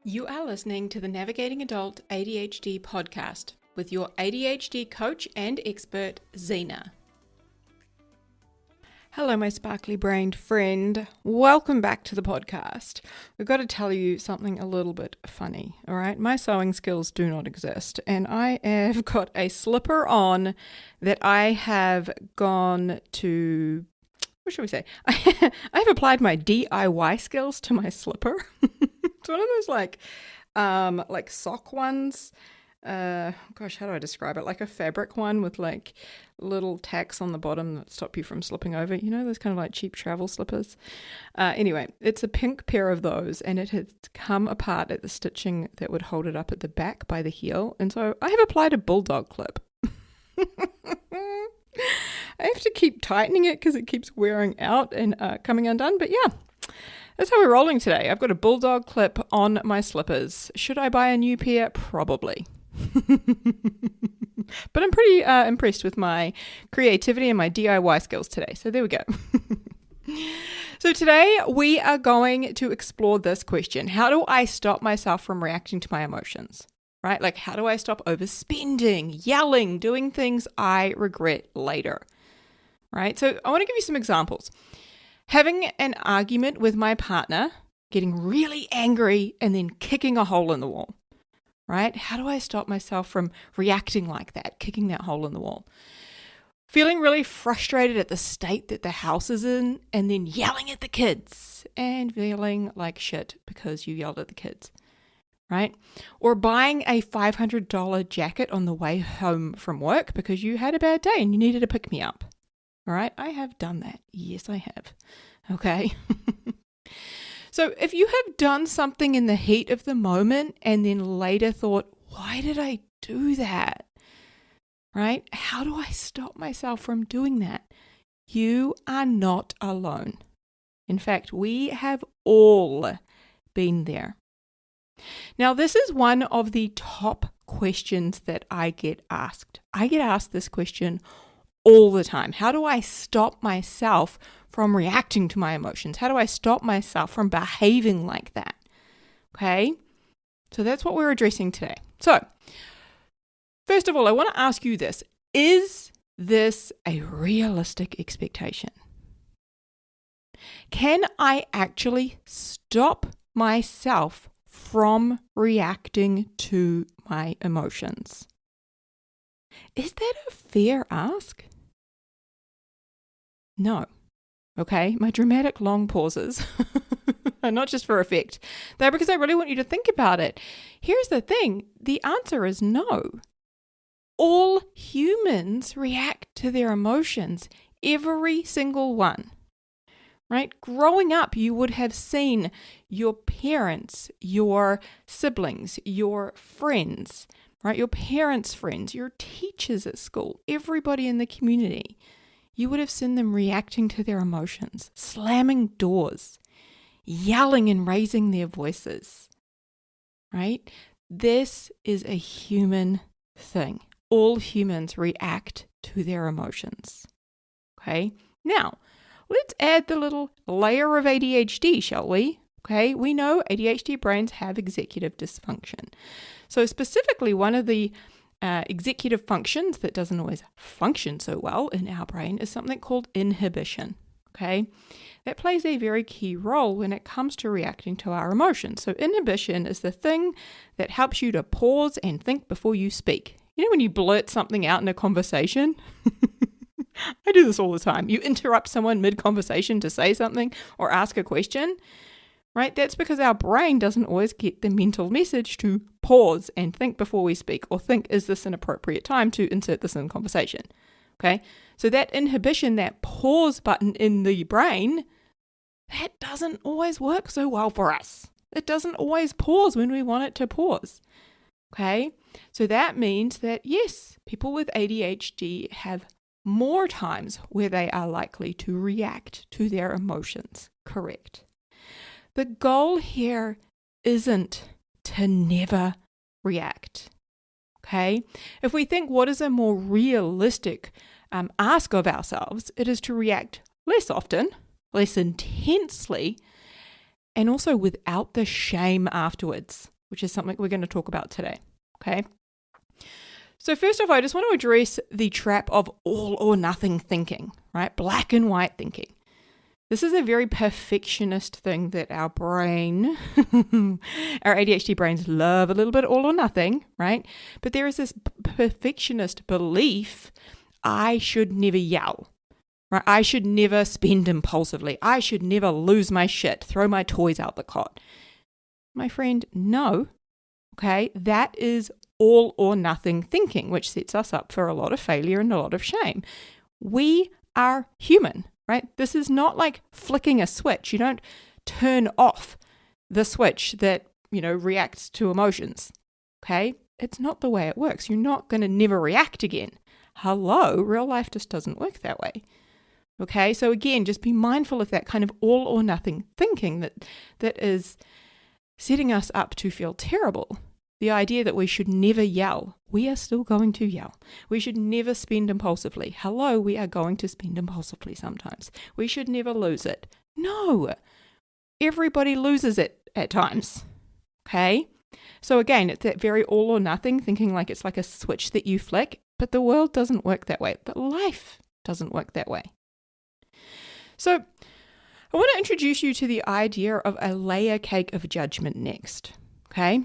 You are listening to the Navigating Adult ADHD podcast with your ADHD coach and expert, Zena. Hello, my sparkly brained friend. Welcome back to the podcast. We've got to tell you something a little bit funny, all right? My sewing skills do not exist, and I have got a slipper on that I have gone to, what should we say? I have applied my DIY skills to my slipper. It's one of those like sock ones. How do I describe it? Like a fabric one with like little tacks on the bottom that stop you from slipping over. You know, those kind of like cheap travel slippers. Anyway, it's a pink pair of those, and it has come apart at the stitching that would hold it up at the back by the heel. And so I have applied a bulldog clip. I have to keep tightening it because it keeps wearing out and coming undone. But yeah. That's how we're rolling today. I've got a bulldog clip on my slippers. Should I buy a new pair? Probably. But I'm pretty impressed with my creativity and my DIY skills today. So there we go. So today we are going to explore this question. How do I stop myself from reacting to my emotions? Right? Like, how do I stop overspending, yelling, doing things I regret later? Right? So I want to give you some examples. Having an argument with my partner, getting really angry, and then kicking a hole in the wall, right? How do I stop myself from reacting like that, kicking that hole in the wall? Feeling really frustrated at the state that the house is in, and then yelling at the kids, and feeling like shit because you yelled at the kids, right? Or buying a $500 jacket on the way home from work because you had a bad day and you needed to pick me up. All right, I have done that. Yes, I have. Okay. So if you have done something in the heat of the moment and then later thought, why did I do that? Right? How do I stop myself from doing that? You are not alone. In fact, we have all been there. Now, this is one of the top questions that I get asked. I get asked this question all the time. How do I stop myself from reacting to my emotions? How do I stop myself from behaving like that? Okay, so that's what we're addressing today. So, first of all, I want to ask you this. Is this a realistic expectation? Can I actually stop myself from reacting to my emotions? Is that a fair ask? No. Okay, my dramatic long pauses are not just for effect. They're because I really want you to think about it. Here's the thing. The answer is no. All humans react to their emotions. Every single one. Right? Growing up, you would have seen your parents, your siblings, your friends, right? Your parents' friends, your teachers at school, everybody in the community. You would have seen them reacting to their emotions, slamming doors, yelling and raising their voices, right? This is a human thing. All humans react to their emotions, okay? Now, let's add the little layer of ADHD, shall we? Okay, we know ADHD brains have executive dysfunction. So specifically, one of the executive functions that doesn't always function so well in our brain is something called inhibition. Okay, that plays a very key role when it comes to reacting to our emotions. So inhibition is the thing that helps you to pause and think before you speak. You know when you blurt something out in a conversation? I do this all the time. You interrupt someone mid-conversation to say something or ask a question, right? That's because our brain doesn't always get the mental message to pause and think before we speak, or think, is this an appropriate time to insert this in conversation? Okay, so that inhibition, that pause button in the brain, that doesn't always work so well for us. It doesn't always pause when we want it to pause. Okay, so that means that yes, people with ADHD have more times where they are likely to react to their emotions. Correct. The goal here isn't to never react. Okay? If we think what is a more realistic ask of ourselves, it is to react less often, less intensely, and also without the shame afterwards. which is something we're going to talk about today. Okay. So first off, I just want to address the trap of all or nothing thinking, right? Black and white thinking. This is a very perfectionist thing that our brain, our ADHD brains love a little bit all or nothing, right? But there is this perfectionist belief, I should never yell, right? I should never spend impulsively. I should never lose my shit, throw my toys out the cot. My friend, no, okay? That is all or nothing thinking, which sets us up for a lot of failure and a lot of shame. We are human. Right? This is not like flicking a switch. You don't turn off the switch that, reacts to emotions. Okay? It's not the way it works. You're not going to never react again. Hello, real life just doesn't work that way. Okay? So again, just be mindful of that kind of all or nothing thinking that is setting us up to feel terrible. The idea that we should never yell. We are still going to yell. We should never spend impulsively. Hello, we are going to spend impulsively sometimes. We should never lose it. No, everybody loses it at times. Okay? So again, it's that very all or nothing, thinking like it's like a switch that you flick, but the world doesn't work that way. But life doesn't work that way. So I want to introduce you to the idea of a layer cake of judgment next. Okay?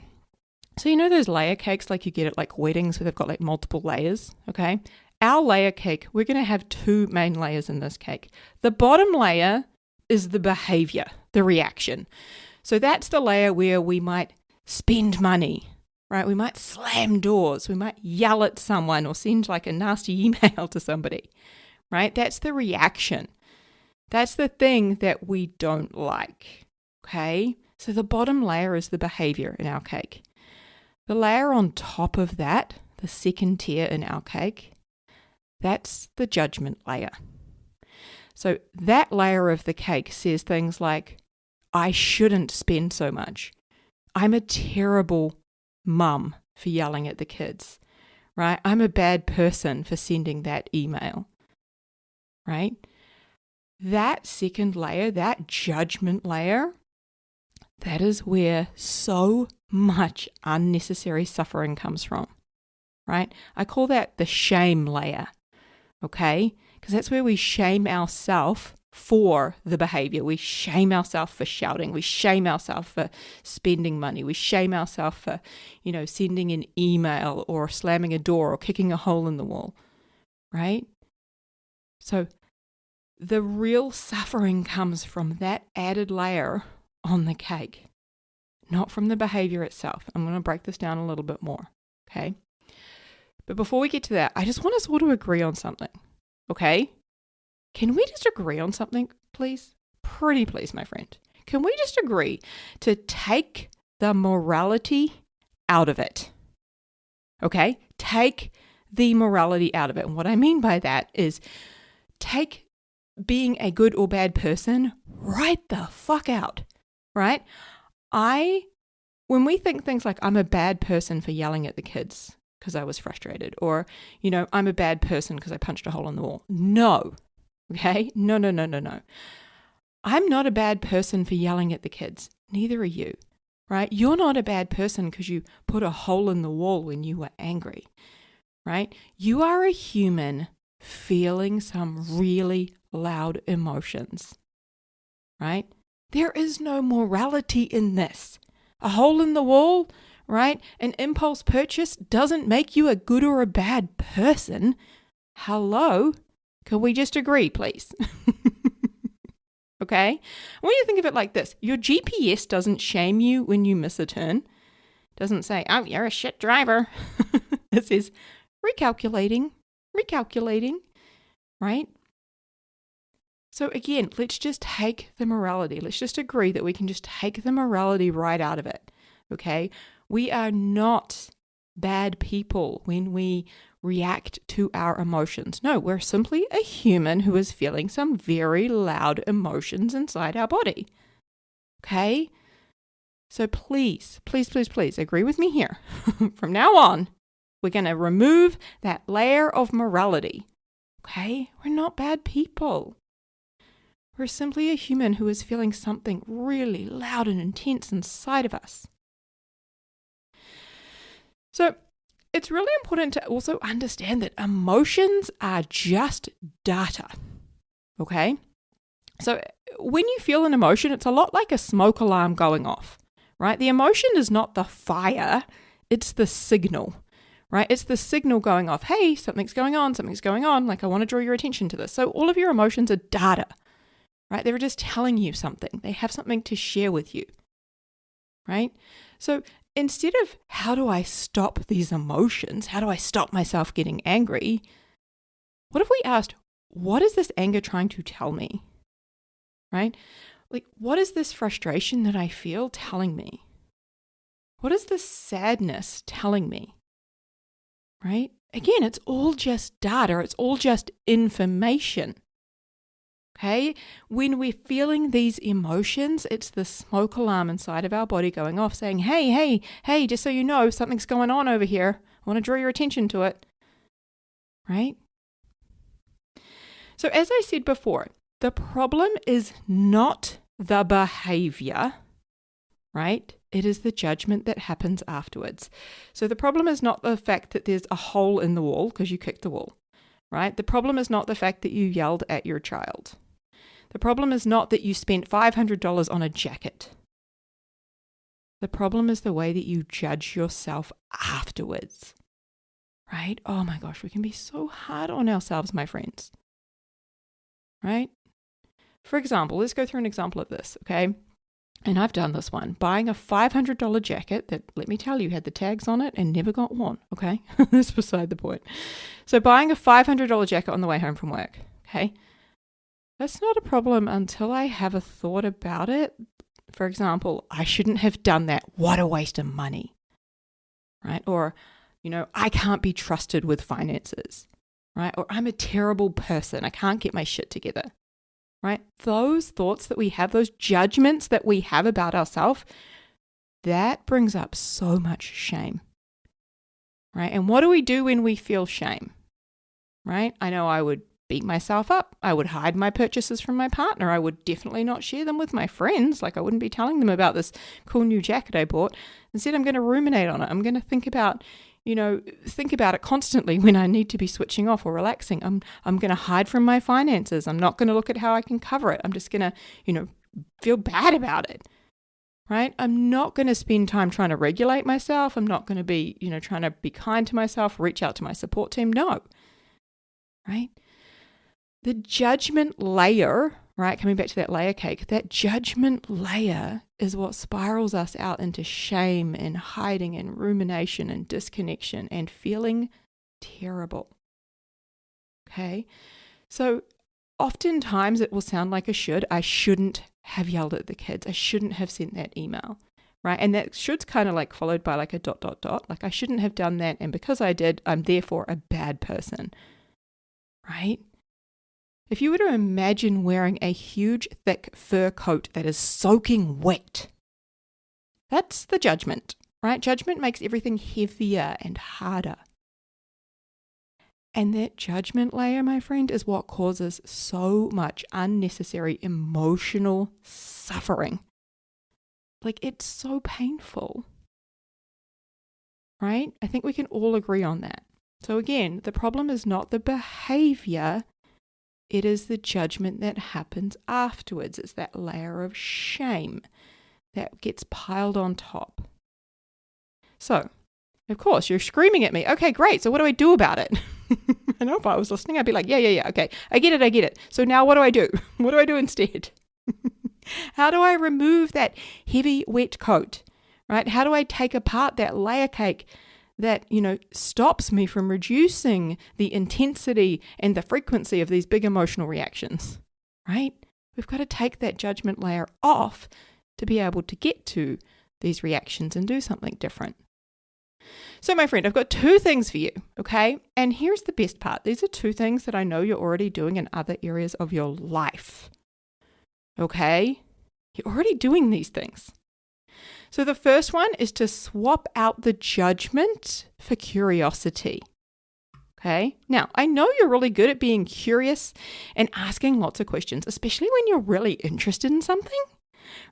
So those layer cakes like you get at like weddings where they've got like multiple layers, okay? Our layer cake, we're going to have two main layers in this cake. The bottom layer is the behavior, the reaction. So that's the layer where we might spend money, right? We might slam doors, we might yell at someone or send like a nasty email to somebody, right? That's the reaction. That's the thing that we don't like, okay? So the bottom layer is the behavior in our cake. The layer on top of that, the second tier in our cake, that's the judgment layer. So that layer of the cake says things like, I shouldn't spend so much. I'm a terrible mum for yelling at the kids, right? I'm a bad person for sending that email, right? That second layer, that judgment layer, that is where so much unnecessary suffering comes from, right? I call that the shame layer, okay? Because that's where we shame ourselves for the behavior. We shame ourselves for shouting. We shame ourselves for spending money. We shame ourselves for, sending an email or slamming a door or kicking a hole in the wall, right? So the real suffering comes from that added layer on the cake, not from the behavior itself. I'm going to break this down a little bit more, okay? But before we get to that, I just want us all to agree on something, okay? Can we just agree on something, please? Pretty please, my friend. Can we just agree to take the morality out of it, okay? Take the morality out of it. And what I mean by that is take being a good or bad person right the fuck out. Right? When we think things like I'm a bad person for yelling at the kids because I was frustrated, or, I'm a bad person because I punched a hole in the wall. No. Okay? No. I'm not a bad person for yelling at the kids. Neither are you. Right? You're not a bad person because you put a hole in the wall when you were angry. Right? You are a human feeling some really loud emotions. Right? There is no morality in this. A hole in the wall, right? An impulse purchase doesn't make you a good or a bad person. Hello? Can we just agree, please? Okay? I want you to think of it like this. Your GPS doesn't shame you when you miss a turn. It doesn't say, oh, you're a shit driver. It says, recalculating, right? So again, let's just take the morality. Let's just agree that we can just take the morality right out of it, okay? We are not bad people when we react to our emotions. No, we're simply a human who is feeling some very loud emotions inside our body, okay? So please agree with me here. From now on, we're going to remove that layer of morality, okay? We're not bad people. We're simply a human who is feeling something really loud and intense inside of us. So it's really important to also understand that emotions are just data. Okay? So when you feel an emotion, it's a lot like a smoke alarm going off, right? The emotion is not the fire, it's the signal, right? It's the signal going off. Hey, something's going on. Like, I want to draw your attention to this. So all of your emotions are data, right? They're just telling you something. They have something to share with you, right? So instead of how do I stop these emotions? How do I stop myself getting angry? What if we asked, what is this anger trying to tell me? Right? Like, what is this frustration that I feel telling me? What is this sadness telling me? Right? Again, it's all just data. It's all just information. Okay? When we're feeling these emotions, it's the smoke alarm inside of our body going off saying, hey, just so you know, something's going on over here. I want to draw your attention to it. Right? So as I said before, the problem is not the behavior, right? It is the judgment that happens afterwards. So the problem is not the fact that there's a hole in the wall because you kicked the wall, right? The problem is not the fact that you yelled at your child. The problem is not that you spent $500 on a jacket. The problem is the way that you judge yourself afterwards, right? Oh my gosh, we can be so hard on ourselves, my friends, right? For example, let's go through an example of this, okay? And I've done this one. Buying a $500 jacket that, let me tell you, had the tags on it and never got worn, okay? That's beside the point. So buying a $500 jacket on the way home from work, okay? That's not a problem until I have a thought about it. For example, I shouldn't have done that. What a waste of money, right? Or, I can't be trusted with finances, right? Or I'm a terrible person. I can't get my shit together. Right? Those thoughts that we have, those judgments that we have about ourselves, that brings up so much shame. Right? And what do we do when we feel shame? Right? I know I would beat myself up. I would hide my purchases from my partner. I would definitely not share them with my friends. Like, I wouldn't be telling them about this cool new jacket I bought. Instead, I'm going to ruminate on it. I'm going to think about it constantly when I need to be switching off or relaxing. I'm going to hide from my finances. I'm not going to look at how I can cover it. I'm just going to, feel bad about it, right? I'm not going to spend time trying to regulate myself. I'm not going to be, trying to be kind to myself, reach out to my support team. No, right? The judgment layer, right? Coming back to that layer cake, that judgment layer is what spirals us out into shame and hiding and rumination and disconnection and feeling terrible. Okay? So oftentimes it will sound like I shouldn't have yelled at the kids. I shouldn't have sent that email, right? And that should's kind of like followed by like a ... Like, I shouldn't have done that. And because I did, I'm therefore a bad person, right? If you were to imagine wearing a huge, thick fur coat that is soaking wet, that's the judgment, right? Judgment makes everything heavier and harder. And that judgment layer, my friend, is what causes so much unnecessary emotional suffering. Like, it's so painful, right? I think we can all agree on that. So again, the problem is not the behavior. It is the judgment that happens afterwards. It's that layer of shame that gets piled on top. So, of course, you're screaming at me. Okay, great. So what do I do about it? I know if I was listening, I'd be like, yeah. Okay, I get it. So now what do I do? What do I do instead? How do I remove that heavy, wet coat, right? How do I take apart that layer cake that, stops me from reducing the intensity and the frequency of these big emotional reactions, right? We've got to take that judgment layer off to be able to get to these reactions and do something different. So, my friend, I've got 2 things for you, okay? And here's the best part. These are 2 things that I know you're already doing in other areas of your life, okay? You're already doing these things. So the first one is to swap out the judgment for curiosity. Okay. Now, I know you're really good at being curious and asking lots of questions, especially when you're really interested in something.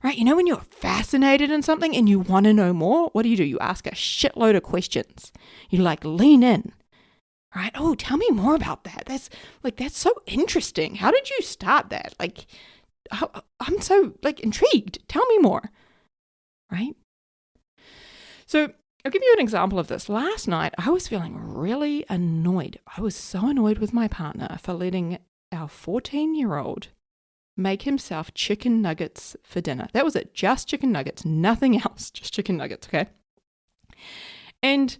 right? You know, when you're fascinated in something and you want to know more, what do? You ask a shitload of questions. You lean in, right? Oh, tell me more about that. That's so interesting. How did you start that? I'm so intrigued. Tell me more, right? So I'll give you an example of this. Last night, I was feeling really annoyed. I was so annoyed with my partner for letting our 14-year-old make himself chicken nuggets for dinner. That was it, just chicken nuggets, nothing else, just chicken nuggets, okay? And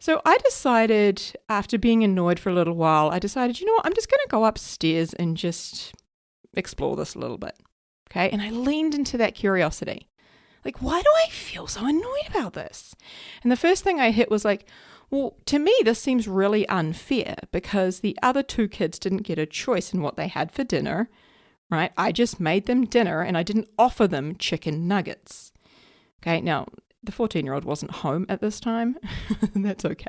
so I decided, after being annoyed for a little while, I'm just going to go upstairs and just explore this a little bit, okay? And I leaned into that curiosity. Why do I feel so annoyed about this? And the first thing I hit was well, to me, this seems really unfair because the other two kids didn't get a choice in what they had for dinner, right? I just made them dinner and I didn't offer them chicken nuggets. Okay, now the 14-year-old wasn't home at this time. That's okay.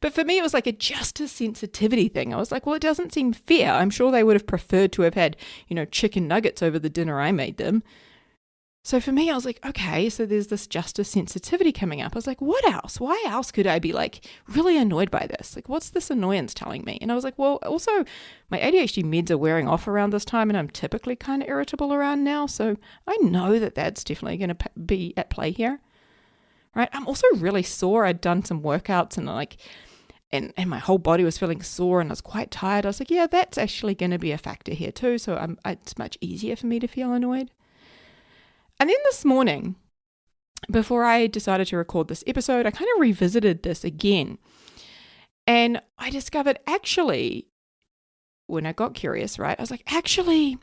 But for me, it was a justice sensitivity thing. I was well, it doesn't seem fair. I'm sure they would have preferred to have had, chicken nuggets over the dinner I made them. So for me, I was okay, so there's this justice sensitivity coming up. I was what else? Why else could I be really annoyed by this? What's this annoyance telling me? And I was well, also my ADHD meds are wearing off around this time and I'm typically kind of irritable around now. So I know that that's definitely going to be at play here, right? I'm also really sore. I'd done some workouts and and my whole body was feeling sore and I was quite tired. I was yeah, that's actually going to be a factor here too. So it's much easier for me to feel annoyed. And then this morning, before I decided to record this episode, I kind of revisited this again. And I discovered actually, when I got curious, right, I was actually,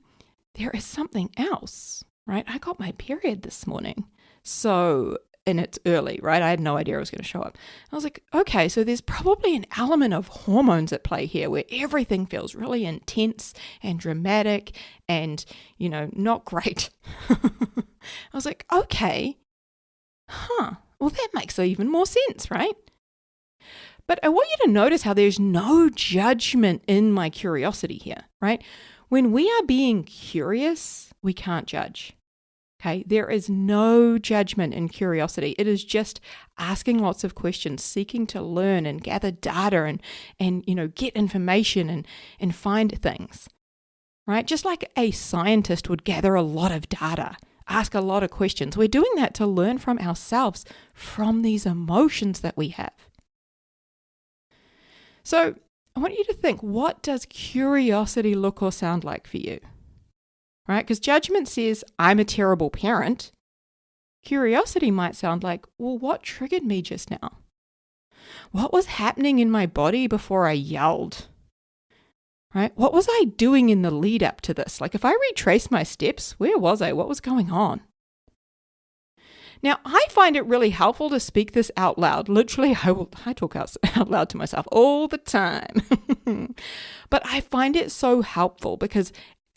there is something else, right? I got my period this morning. And it's early, right? I had no idea it was going to show up. I was okay, so there's probably an element of hormones at play here where everything feels really intense and dramatic and, not great. I was okay, well, that makes even more sense, right? But I want you to notice how there's no judgment in my curiosity here, right? When we are being curious, we can't judge. Okay, there is no judgment in curiosity. It is just asking lots of questions, seeking to learn and gather data and get information and find things, right? Just like a scientist would gather a lot of data, ask a lot of questions. We're doing that to learn from ourselves, from these emotions that we have. So I want you to think, what does curiosity look or sound like for you? Right? Because judgment says, I'm a terrible parent. Curiosity might sound like, well, what triggered me just now? What was happening in my body before I yelled? Right? What was I doing in the lead up to this? If I retrace my steps, where was I? What was going on? Now, I find it really helpful to speak this out loud. Literally, I talk out loud to myself all the time. But I find it so helpful because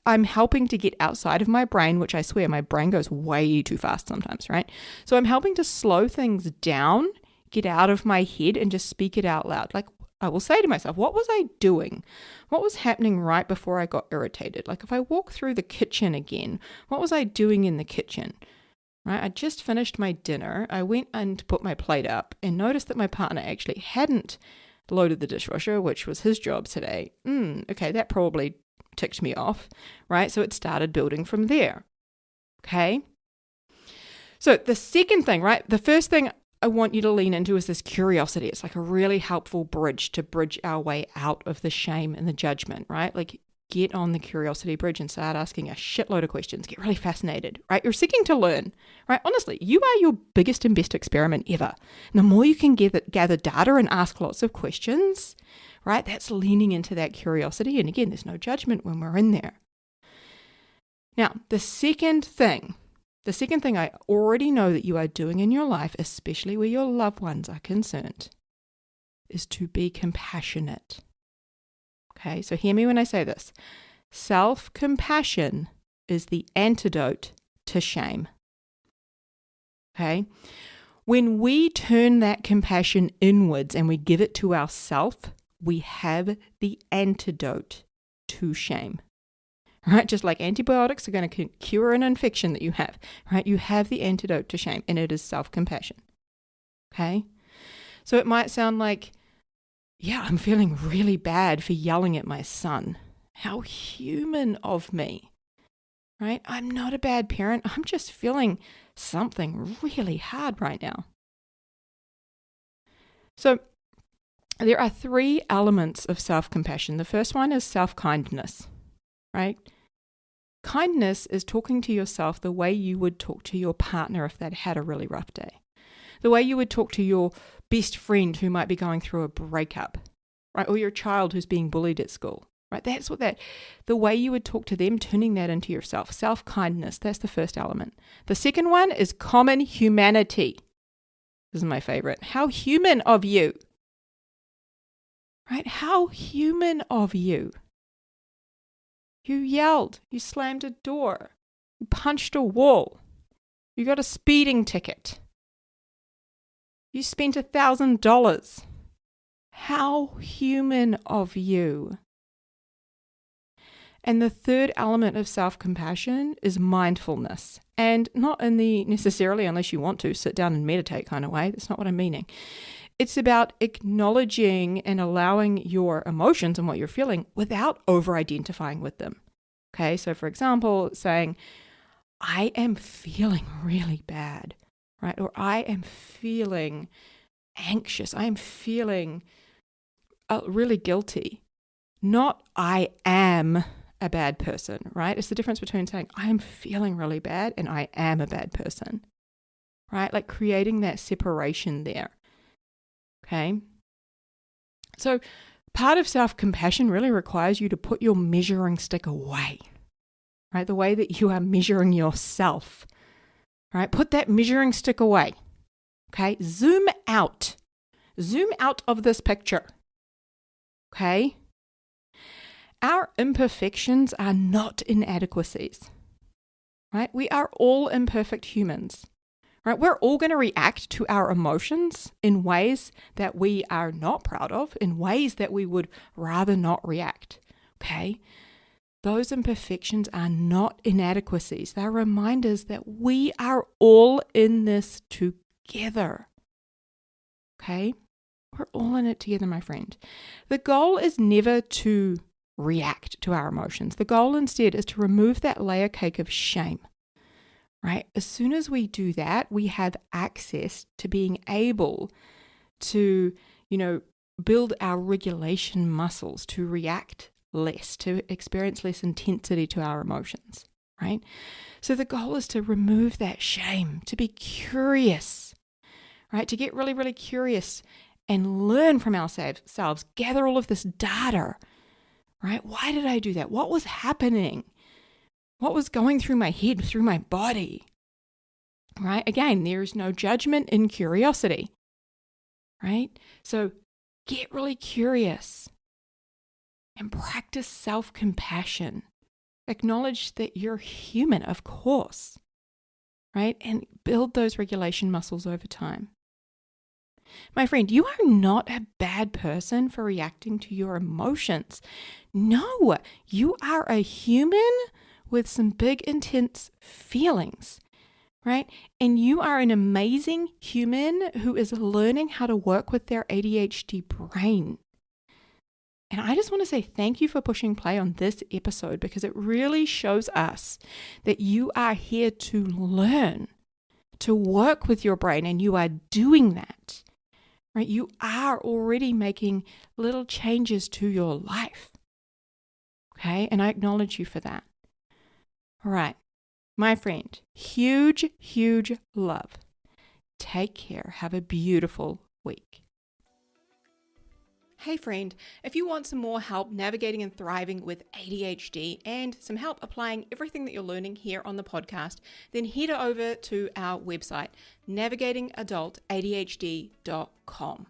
I'm helping to get outside of my brain, which I swear my brain goes way too fast sometimes, right? So I'm helping to slow things down, get out of my head and just speak it out loud. I will say to myself, what was I doing? What was happening right before I got irritated? If I walk through the kitchen again, what was I doing in the kitchen? Right? I just finished my dinner. I went and put my plate up and noticed that my partner actually hadn't loaded the dishwasher, which was his job today. Okay, that probably ticked me off, right? So it started building from there. Okay. So the second thing, right? The first thing I want you to lean into is this curiosity. It's a really helpful bridge to bridge our way out of the shame and the judgment, right? Get on the curiosity bridge and start asking a shitload of questions. Get really fascinated, right? You're seeking to learn, right? Honestly, you are your biggest and best experiment ever. And the more you can gather data and ask lots of questions, right? That's leaning into that curiosity. And again, there's no judgment when we're in there. Now, the second thing I already know that you are doing in your life, especially where your loved ones are concerned, is to be compassionate. Okay, so hear me when I say this. Self-compassion is the antidote to shame. Okay? When we turn that compassion inwards and we give it to ourselves, we have the antidote to shame. right? Just like antibiotics are going to cure an infection that you have, right? You have the antidote to shame, and it is self-compassion, okay? So it might sound like, yeah, I'm feeling really bad for yelling at my son. How human of me, right? I'm not a bad parent. I'm just feeling something really hard right now. So there are 3 elements of self-compassion. The first one is self-kindness, right? Kindness is talking to yourself the way you would talk to your partner if they'd had a really rough day. The way you would talk to your best friend who might be going through a breakup, right? Or your child who's being bullied at school, right? That's what the way you would talk to them, turning that into yourself. Self-kindness, that's the first element. The second one is common humanity. This is my favorite. How human of you, right? How human of you. You yelled, you slammed a door, you punched a wall, you got a speeding ticket, you spent $1,000. How human of you. And the third element of self-compassion is mindfulness. And not in the necessarily, unless you want to, sit down and meditate kind of way. That's not what I'm meaning. It's about acknowledging and allowing your emotions and what you're feeling without over-identifying with them. Okay, so for example, saying, I am feeling really bad, right? Or I am feeling anxious. I am feeling really guilty. Not I am a bad person, right? It's the difference between saying I am feeling really bad and I am a bad person, right? Like creating that separation there. Okay. So part of self-compassion really requires you to put your measuring stick away, right? The way that you are measuring yourself, right? Put that measuring stick away. Okay. Zoom out of this picture. Okay. Our imperfections are not inadequacies, right? We are all imperfect humans, right? We're all going to react to our emotions in ways that we are not proud of, in ways that we would rather not react, okay? Those imperfections are not inadequacies. They're reminders that we are all in this together, okay? We're all in it together, my friend. The goal is never to react to our emotions. The goal instead is to remove that layer cake of shame, right? As soon as we do that, we have access to being able to, build our regulation muscles, to react less, to experience less intensity to our emotions, right? So the goal is to remove that shame, to be curious, right? To get really, really curious and learn from ourselves, gather all of this data, right? Why did I do that? What was happening? What was going through my head, through my body? Right? Again, there is no judgment in curiosity, right? So get really curious and practice self-compassion. Acknowledge that you're human, of course, right? And build those regulation muscles over time. My friend, you are not a bad person for reacting to your emotions. No, you are a human with some big, intense feelings, right? And you are an amazing human who is learning how to work with their ADHD brain. And I just want to say thank you for pushing play on this episode because it really shows us that you are here to learn, to work with your brain, and you are doing that. Right? You are already making little changes to your life. Okay? And I acknowledge you for that. All right. My friend, huge, huge love. Take care. Have a beautiful week. Hey friend, if you want some more help navigating and thriving with ADHD and some help applying everything that you're learning here on the podcast, then head over to our website, navigatingadultadhd.com.